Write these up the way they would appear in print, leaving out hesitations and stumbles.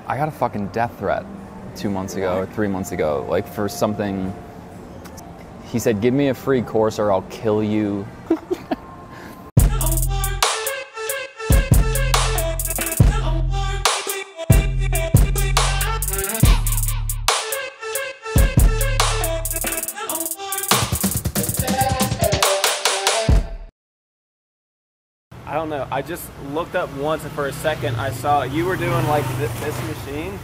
I got a fucking death threat 2 months ago or 3 months ago, like for something. He said, give me a free course or I'll kill you. I don't know. I just looked up once and for a second I saw you were doing like this machine,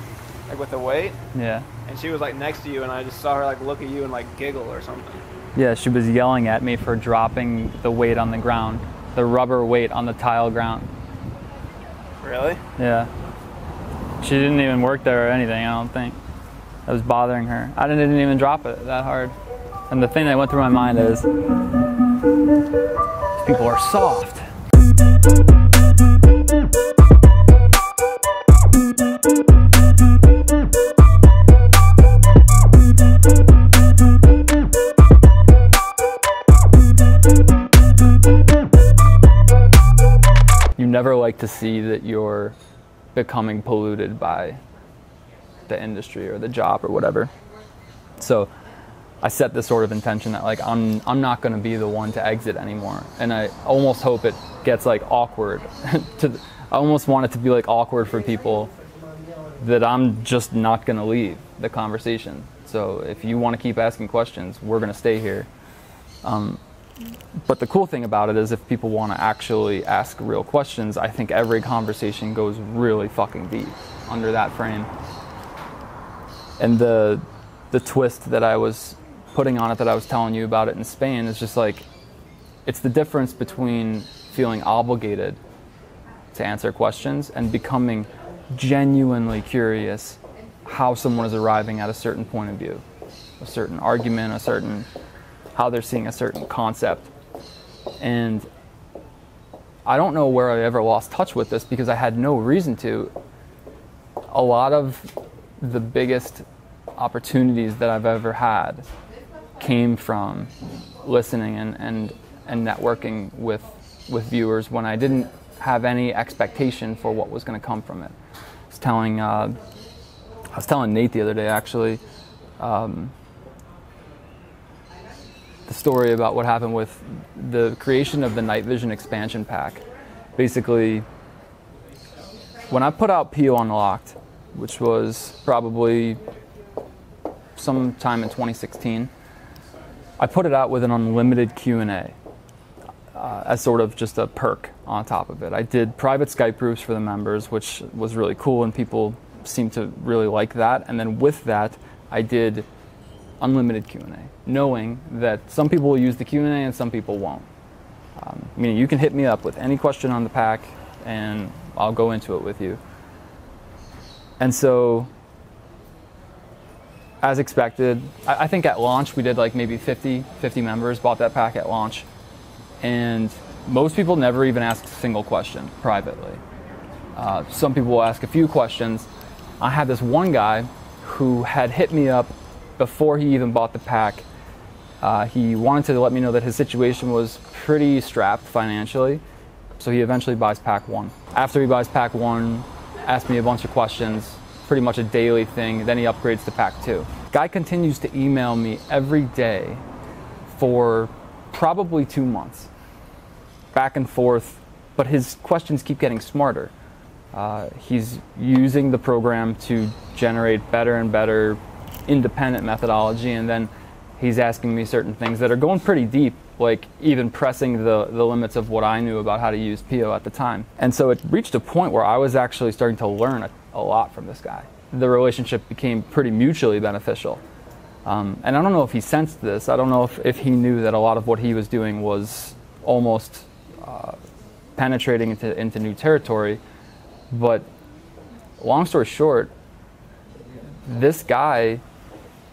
like with the weight. Yeah. And she was like next to you and I just saw her like look at you and like giggle or something. Yeah, she was yelling at me for dropping the weight on the ground, the rubber weight on the tile ground. Really? Yeah. She didn't even work there or anything, I don't think. It was bothering her. I didn't even drop it that hard. And the thing that went through my mind is, people are soft. You never like to see that you're becoming polluted by the industry or the job or whatever. So I set this sort of intention that like I'm not going to be the one to exit anymore, and I almost hope it gets like awkward. I almost want it to be like awkward for people that I'm just not going to leave the conversation. So if you want to keep asking questions, we're going to stay here. But the cool thing about it is if people want to actually ask real questions, I think every conversation goes really fucking deep under that frame. And the twist that I was putting on it, that I was telling you about it in Spain, is just like, it's the difference between feeling obligated to answer questions and becoming genuinely curious how someone is arriving at a certain point of view, a certain argument, how they're seeing a certain concept. And I don't know where I ever lost touch with this because I had no reason to. A lot of the biggest opportunities that I've ever had came from listening and networking with viewers when I didn't have any expectation for what was going to come from it. I was telling Nate the other day, actually, the story about what happened with the creation of the night vision expansion pack. Basically, when I put out PO Unlocked, which was probably sometime in 2016, I put it out with an unlimited Q&A as sort of just a perk on top of it. I did private Skype groups for the members, which was really cool, and people seemed to really like that. And then with that, I did unlimited Q&A, knowing that some people will use the Q&A and some people won't. Meaning you can hit me up with any question on the pack and I'll go into it with you. And so, as expected, I think at launch we did like maybe 50 members bought that pack at launch, and most people never even asked a single question privately. Some people will ask a few questions. I had this one guy who had hit me up before he even bought the pack. He wanted to let me know that his situation was pretty strapped financially, so he eventually buys pack 1. After he buys pack 1, asks me a bunch of questions, pretty much a daily thing, then he upgrades to pack 2. Guy continues to email me every day for probably 2 months, back and forth, but his questions keep getting smarter. He's using the program to generate better and better independent methodology, and then he's asking me certain things that are going pretty deep, like even pressing the limits of what I knew about how to use PO at the time. And so it reached a point where I was actually starting to learn a lot from this guy. The relationship became pretty mutually beneficial. And I don't know if he sensed this. I don't know if he knew that a lot of what he was doing was almost penetrating into new territory. But long story short, this guy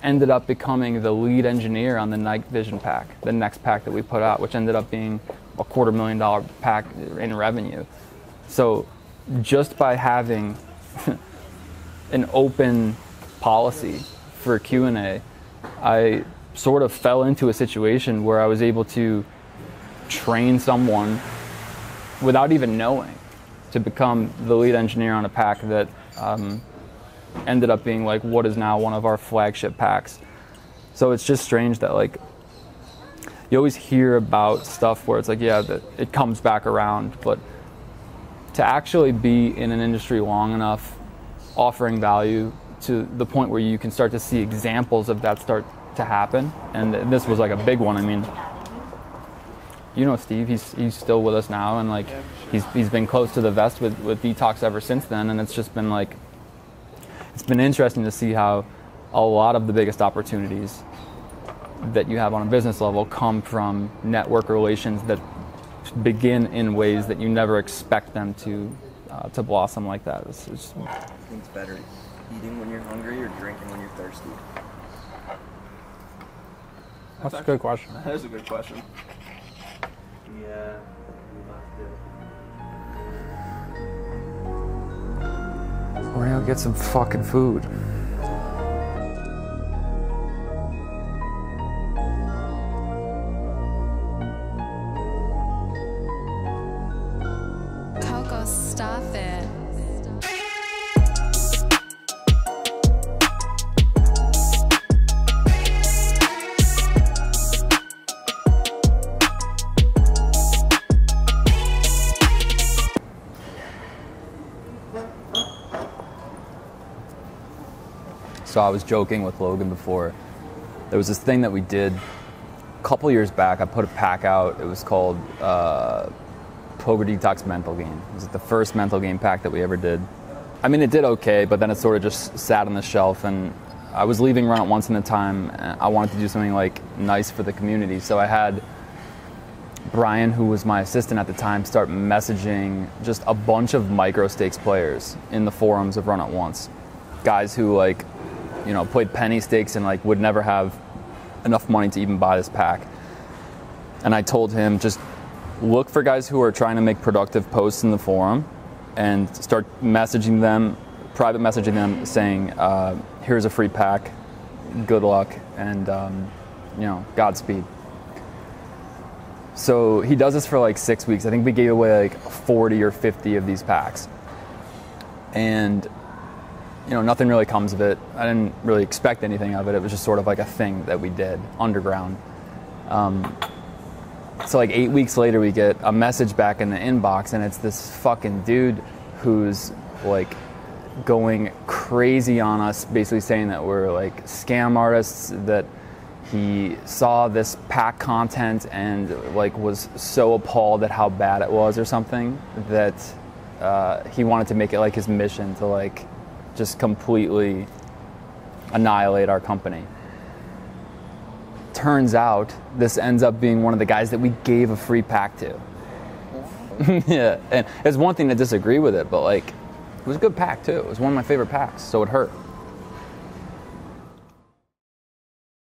ended up becoming the lead engineer on the night vision pack, the next pack that we put out, which ended up being a $250,000 pack in revenue. So just by having an open policy for Q&A, I sort of fell into a situation where I was able to train someone without even knowing to become the lead engineer on a pack that ended up being like what is now one of our flagship packs. So it's just strange that like you always hear about stuff where it's like, yeah, that it comes back around, but to actually be in an industry long enough, offering value to the point where you can start to see examples of that start to happen, and this was like a big one. I mean, you know Steve, he's still with us now, and like he's been close to the vest with Detox ever since then, and it's just been like, it's been interesting to see how a lot of the biggest opportunities that you have on a business level come from network relations that begin in ways that you never expect them to blossom like that. It's just, I think it's better eating when you're hungry or drinking when you're thirsty. that's a good question. That is a good question. Yeah. We're gonna get some fucking food. Coco, stop it. So I was joking with Logan before. There was this thing that we did a couple years back. I put a pack out. It was called Poker Detox Mental Game. It was like the first mental game pack that we ever did. I mean, it did okay, but then it sort of just sat on the shelf, and I was leaving Run It Once in a time. And I wanted to do something like nice for the community. So I had Brian, who was my assistant at the time, start messaging just a bunch of micro stakes players in the forums of Run It Once. Guys who like, you know, played penny stakes and like would never have enough money to even buy this pack. And I told him, just look for guys who are trying to make productive posts in the forum and start messaging them, private messaging them, saying, here's a free pack, good luck, and you know, Godspeed. So he does this for like 6 weeks. I think we gave away like 40 or 50 of these packs. And you know, nothing really comes of it. I didn't really expect anything of it. It was just sort of like a thing that we did underground. So like 8 weeks later, we get a message back in the inbox, and it's this fucking dude who's like going crazy on us, basically saying that we're like scam artists, that he saw this pack content and like was so appalled at how bad it was or something that he wanted to make it like his mission to like just completely annihilate our company. Turns out this ends up being one of the guys that we gave a free pack to. Yeah, and it's one thing to disagree with it, but like it was a good pack too. It was one of my favorite packs, so it hurt.